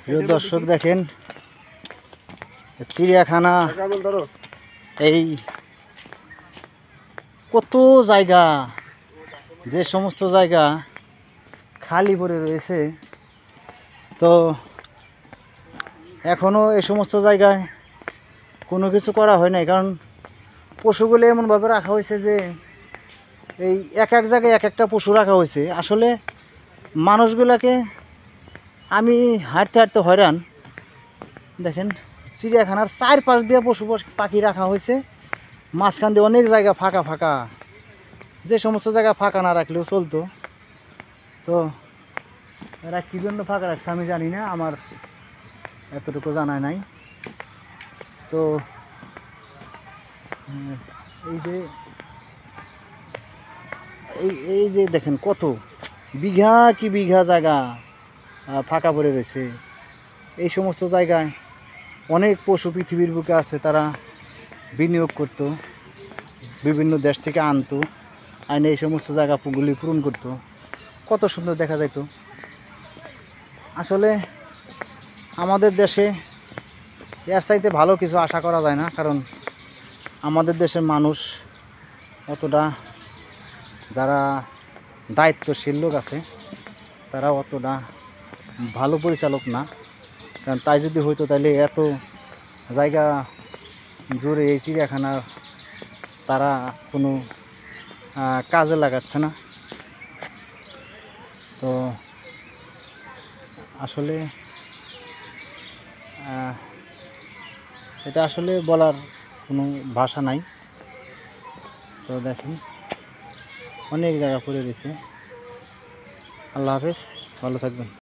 প্রিয় দর্শক দেখেন চিড়িয়াখানা এই কত জায়গা, যে সমস্ত জায়গা খালি পড়ে রয়েছে, তো এখনও এই সমস্ত জায়গায় কোনো কিছু করা হয় নাই। কারণ পশুগুলো এমনভাবে রাখা হয়েছে যে এই এক এক জায়গায় এক একটা পশু রাখা হয়েছে। আসলে মানুষগুলোকে আমি হাঁটতে হাঁটতে হয়রান। দেখেন চিড়িয়াখানার চারপাশ দিয়ে পশু পাখি রাখা হয়েছে, মাঝখান দিয়ে অনেক জায়গা ফাঁকা ফাঁকা, যে সমস্ত জায়গা ফাঁকা না রাখলেও চলতো। তো এরা কী জন্য ফাঁকা রাখছে আমি জানি না, আমার এতটুকু জানা নাই। তো এই যে এই যে দেখেন কত বিঘা কি বিঘা জায়গা ফাঁকা পড়ে রয়েছে। এই সমস্ত জায়গায় অনেক পশু পৃথিবীর বুকে আছে, তারা বিনিয়োগ করতো, বিভিন্ন দেশ থেকে আনতো, আইনে এই সমস্ত জায়গাগুলি পূরণ করতো, কত সুন্দর দেখা যেত। আসলে আমাদের দেশে এর চাইতে ভালো কিছু আশা করা যায় না, কারণ আমাদের দেশের মানুষ অতটা, যারা দায়িত্বশীল লোক আছে তারা অতটা ভালো পরিচালক না। কারণ তাই যদি হইতো তাহলে এত জায়গা জুড়ে এই চিড়িয়াখানা তারা কোনো কাজে লাগাচ্ছে না। তো আসলে এটা আসলে বলার কোনো ভাষা নাই। তো দেখেন অনেক জায়গা পড়ে রয়েছে। আল্লাহ হাফেজ, ভালো থাকবেন।